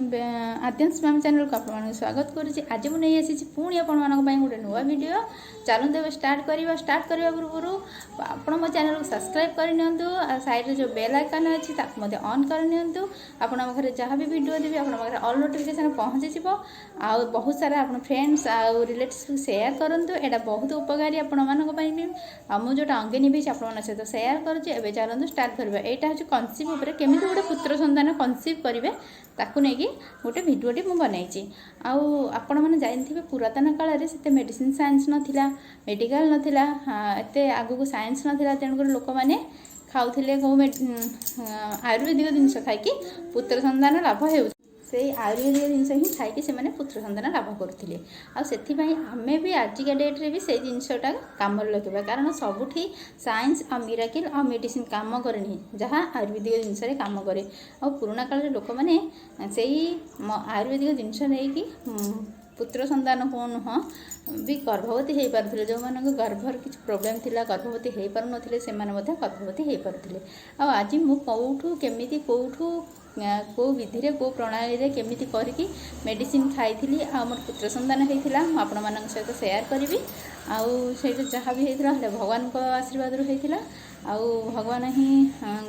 आद्यांश ma'am channel को आप स्वागत करुँच। आज मुझे आसी पुणी आपण गोटे नुआ वीडियो चलते ए स्टार्ट करने पूर्व आप मो चैनल को सब्सक्राइब कर साइड जो बेल आइकन अच्छी ऑन कर आपण पाखे जहाँ भी वीडियो देवी आप ऑल नोटिफिकेशन पहुँची आ बहुत सारा आप फ्रेंड्स आउ रिलेटिव्स सेयार करूँ। यहाँ बहुत उपकारी आपण भी मुझे अंगे निभे आपण सहित सेयार करुँचे। चलते स्टार्ट करवा। यहाँ हूँ कनसीव उपर केमी गोटे पुत्र संतान कनसीव करेंगे ताकू नहीं गोटे भिडियोटी मुझे बनई। आपण मैंने जानते पुरातन काल से मेडिसिन साइंस नाला मेडिकल नाला एत आगक साइंस नाला तेणुक लोक मैंने खाऊले कौ आयुर्वेदिक जिनस खाई पुत्र संतान लाभ हो से आयुर्वेदिक जिनस ही खाई से पुत्र संतान लाभ करुले। आमे भी आजिका डेट्रे भी से जिनसटा कम लगे कारण सबुठी साइंस आ मिराकिल आ मेडिसिन काम करे जहाँ आयुर्वेदिक जिनस कम करे। आ पुराणा काल लोक मैंने से आयुर्वेदिक जिनस नहीं पुत्र संतान को नुह भी गर्भवती हो पारे जो मान गर्भर किसी प्रोब्लेम थिला गर्भवती हो पार नथिले से गर्भवती हो पारे। आज मुझू केमी कौठू को विधि रे को प्रणाली रे केमिति करके मेडिसिन खाई आ मोर पुत्र संतान होता आपण मान सहित सेयार करी। आउ जहाँ भी होता भगवान को आशीर्वाद होता आउ भगवान ही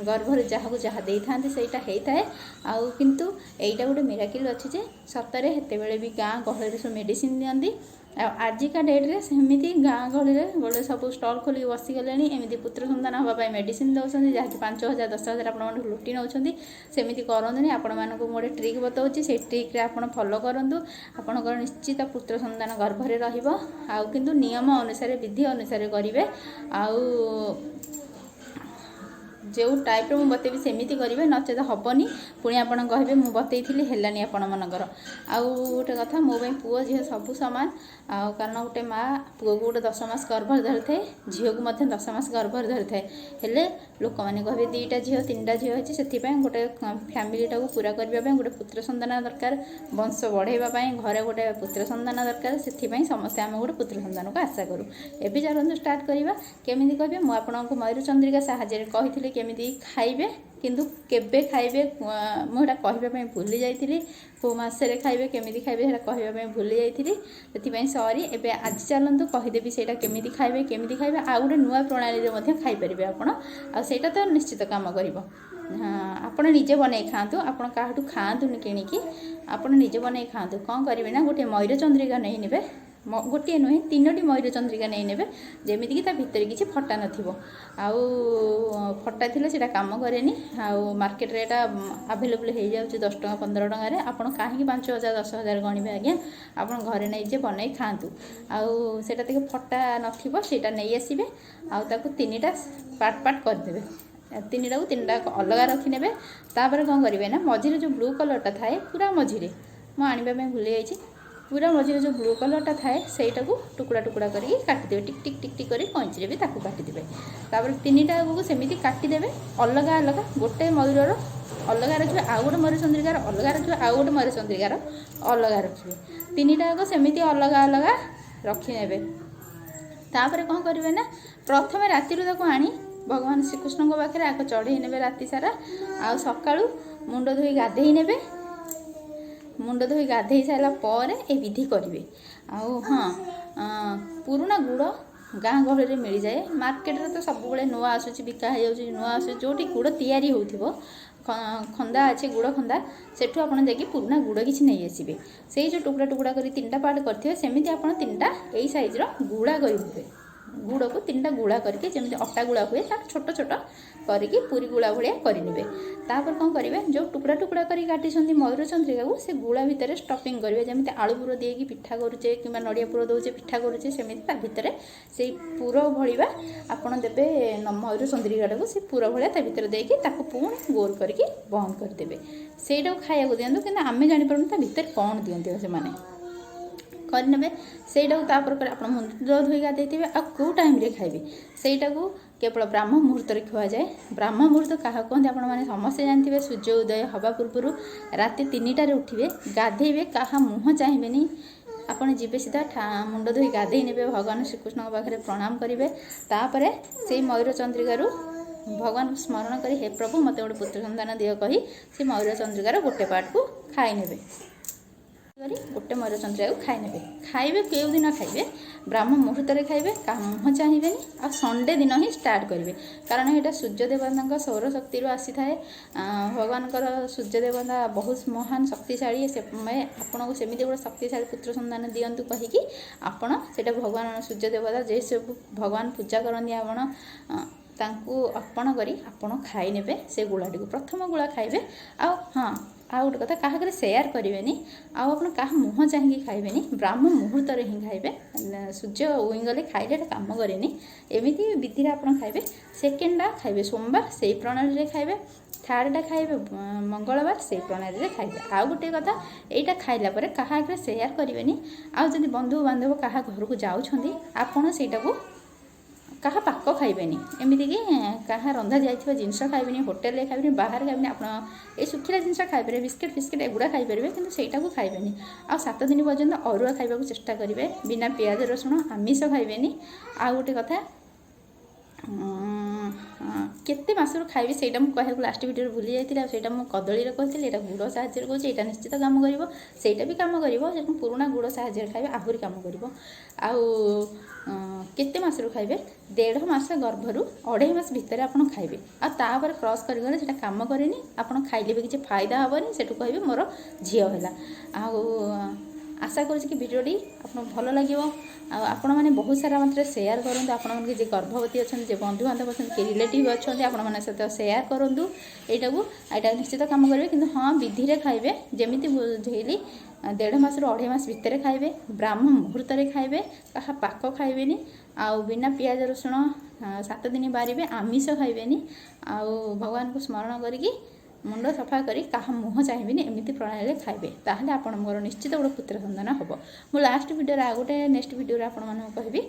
गर्भर जहाँ को जहाँ दे था सहीटा होता है। आउ किंतु एटा गोटे मिराकिल अच्छी जे सतरे हेते बेले भी गाँ गहली सब मेडिसिन दियंती। आजिका डेट्रे सेमती गाँ गहली गोटे सब स्टल खोल बसीगले एमती पुत्र संतान हाँपाई मेडिसिन दौरान जहाँकि 5,000 10,000 आप लुटि नौ सेमती करनी। आपण मानक गोटे ट्रिक बताऊँगी से ट्रिक्रे आप फॉलो करूँ आपंकर निश्चित पुत्र संतान गर्भरे रु किंतु नियम अनुसार विधि अनुसार करेंगे। आउ जो टाइप मुझे बतेबी सेमती करेंगे नचेत हेनी पुणी आप कहे मुझे बतई है आपण मनकर। आउ गोटे कथा मो पुओ झील सबू सामान कारण गोटे माँ पुओ को गोटे 10 मास गर्भर धरी थाए झील को 10 मास गर्भर धरी थाए हेले लोक मैंने कहे 2टा झील 3टा झील अच्छी से गोटे फैमिलीटा को पूरा करने गोटे पुत्र संतान दरकार वंश बढ़ाई घरे गोटे पुत्र संतान दरकार से समस्ते आम गोटे पुत्र संतान को आशा करूँ। एवं चलते स्टार्ट करवा केमी कहे मुझे आपको मयूरचंद्रिका साहाय्य कही केमी खाइबे किंतु केबे खाइबे मुझे कहवाई भूली जाइली कौ मसरे खाइबे केमी खाइबे कहवाई भूली जाइली से सॉरी। एबे आज चलतु कहीदेवी से केमी खाइबे आ गोटे नुआ प्रणाली खाईपर आपड़ा तो निश्चित काम कर आप निजे बन खातु आपण क्या खातुनि किणिकी आप निजे बन खातु कौन करेंगे ना गोटे मयूरचंद्रिका नहीं ने गोटे नुहे 3टी मयूरचंद्रिका नहीं ने जमीक भितर किसी फटा नथिबो आउ फटा थिले सेटा काम करेनी। आउ मार्केट रे एटा अवेलेबल हो जाउछि 10 टका 15 टका रे आपण काहे 5,000 10,000 गणिबे आज्ञा आपण घरे नहीं जे बनै खातु आउ सेटा तक फटा नथिबो सेटा नहीं आसीबे आउ ताकू 3टा पार्ट कर देबे 3टा को 3टा अलग रखिने तापर कौन करेंगे ना मझिरे जो ब्लू कलरटा थाए पूरा मझिरे मु आनिबा में भूली जाइछि पूरा मझिरे जो ब्लू कलरटा थाए सेटा को टुकड़ा टुकड़ा करके काटिदेवे टिक टिक टिक टिक कर कैंची भी ताकू काटिदेवे। तापर 3टा को सेमती काटिदेवे अलग अलग गोटे मयूर अलग रखिए आउ गोटे मयूरचंद्रिकार अलग रखिए आउ गोटे मयूरचंद्रिकार अलग रखिए 3टा को सेमती अलग अलग रखिने। तापर कौन करेंगे ना प्रथम राति आनी भगवान श्रीकृष्ण पाखे आग चढ़ई ने राति सारा आ सका मुंड धोई गाधे ने मुंड धोई गाधे सारापर ए विधि करेंगे। आउ हाँ पुराना गुड़ गाँ गहली मिल जाए मार्केट रे तो सब नुआ आसूँ बिका हो नुआ आसूँ जो गुड़ तैयारी हो खंदा अच्छे गुड़ खंदा सेठू आप पुराना गुड़ किसी नहीं आसबे से जो टुकड़ा टुकड़ा कर 3टा पार्ट करेंगे सेमती आप 3टा यही साइज्र गुड़ा करेंगे गुड़ को 3टा गुड़ा करके जमी अटा गुड़ा हुए छोट छोट करके पूरी गुड़ा भाया करेंगे। तापर कौन करेंगे जो टुकड़ा टुकड़ा कर काटी मयूरचंद्रिका को से गुड़ा भितर स्टफिंग करेंगे जमी आलू पुर देकी पिठा करुचे कि नड़िया पुर दौचे पिठा करुचे सेमती भितर से पुर भलिया आपड़ देवे मयूरचंद्रिका को से पुर भाया भितर देकी पुणी गोल करके बंद करदे सेटा खाया दिंतु कि आम जापर भितर कौन दिखते से करेंगे सेटा आप मुंड धोई गाधे आ कौ टाइम रे खाइबे सेटा को केवल ब्राह्म मुहूर्त खुआ जाए। ब्राह्म मुहूर्त क्या कहते आपने समस्ते जानते सूर्य उदय हवा पूर्व राति 3टारे उठे गाधेबे क्या मुँह चाहिए आपड़ जी सीधा मुंड धोई गाधे ने भगवान श्रीकृष्ण पाखे प्रणाम करेंगे। तापर से मयूरचंद्रिका भगवान को स्मरण करी हे प्रभु मते गोटे पुत्र संतान दियो कही से मयूर चंद्रिकार गोटे पार्ट को खाई नेबे गोटे मयूर चंद्रिका को खाई नेबे खाइबे केउ दिन खाइबे ब्राह्म मुहूर्त खाइबे मुह चाहिए आ संडे दिन ही स्टार्ट करेंगे कारण यहाँ सूर्य देवता सौर शक्ति आसी थाए भगवान सूर्य देवता बहुत महान शक्तिशाली से आपन को सेमती गोटे शक्तिशाली पुत्र संतान दिंतु कहीकि आपड़ से भगवान सूर्य देवता जे सब भगवान पूजा करती आपण तांकु अर्पण करी आपण खाई नेबे से गुलाटी को प्रथम गुला खाइबे आ हाँ आ गोटे कथा क्या सेयार करेंगे आप मुह चाहिए खाइबेनी ब्राह्म मुहूर्त ही खाइबे सूर्य उईगले खाइले काम कैनि एमती विधि आप खाइबे सेकेंडा खाइबे सोमवार से प्रणाली खाइबे थर्डा खाइबे मंगलवार से प्रणाली खाइबे आ गोटे कथा यहाँ खाइला क्या सेयार करेंगे आदि बंधु बांधव क्या घर को जाऊँच आपड़ से क्या पाक खाइबेनी एमती कि क्या रंधा जाइए जिनस खाइबेनी होटेल खाइबेनी बाहर खाइबेनी आप सुखिला जिनस खाइपारे बिस्किट फिस्किट एगुड़ा खाइपारे कि सहीटा को खाइबेनी आ 7 दिन पर्यंत अरुआ खाइबा चेष्टा करेंगे बिना पियाज रसुण आमिष खाइबेनी आ गोटे कथा केते मासर खाइबे सेटा मु कहू लास्ट वीडियो भूली जाइए सेटा मु कदली कहती यहाँ गुड़ साहाଯ୍य कहूँ यहाँ निश्चित काम करिवो सेटा भी काम करिवो पुराणा गुड़ साहाଯ୍य खाइबे आहुरी काम करिवो आउ केते मासर खाइबे 1.5 मास गर्भरू 2.5 मास भितर आप खाइबे आपर क्रॉस करगले सेटा काम करेनि आप खाइले भी किसी फायदा हेनी सेठू कहे मोर झील है आशा करुँच कि भिडियोटी आपको भल लगे आपण मैंने बहुत सारा मात्रा सेयार करूँ आपण जे गर्भवती अच्छा जे बंधु बांधव अच्छा कि रिलेटिव अच्छा आपण मैंने सहित सेयार करूँ यहाँ निश्चित काम करेंगे कि हाँ विधि खाइबे जमी बुझेली 1.5 मास 2.5 मास भितर खाइबे ब्राह्म मुहूर्त खाइबे क्या पाक खाइबेनी आउ बिना पियाज रसुण 7 दिन बारिबे आमिष खाइबेनी आउ भगवान को स्मरण करिकी मुंड सफा करी क्या मुह चाहिए एमती प्रणाली खाइबे ताहले आपण मोर निश्चित गोटे पुत्र संतान हम मु लास्ट वीडियो आ गोटे नेक्स्ट वीडियो आपण मानक कहबी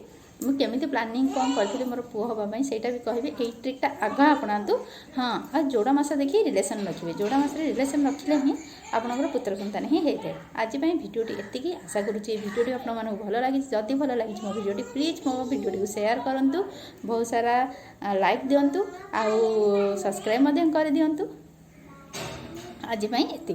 मुझे प्लानिंग कौन करी मोर पुओ हाँपाई से भी कहि ये ट्रिक्टा आग अपनातु हाँ आ जोड़ा मास देखिए रिलेसन रखिए जोड़ा मास रिलेसन रखिले ही आपंकर पुत्र संतान ही होता है आज भिडियोटी एति आशा करुँच भिडियोटी आप भल लगी जदि भल लगी मो भिडियोटी प्लीज मो भिडियोटी को सेयार करूँ बहुत सारा लाइक दिंतु आउ सब्सक्राइब कर दिंतु आज एति।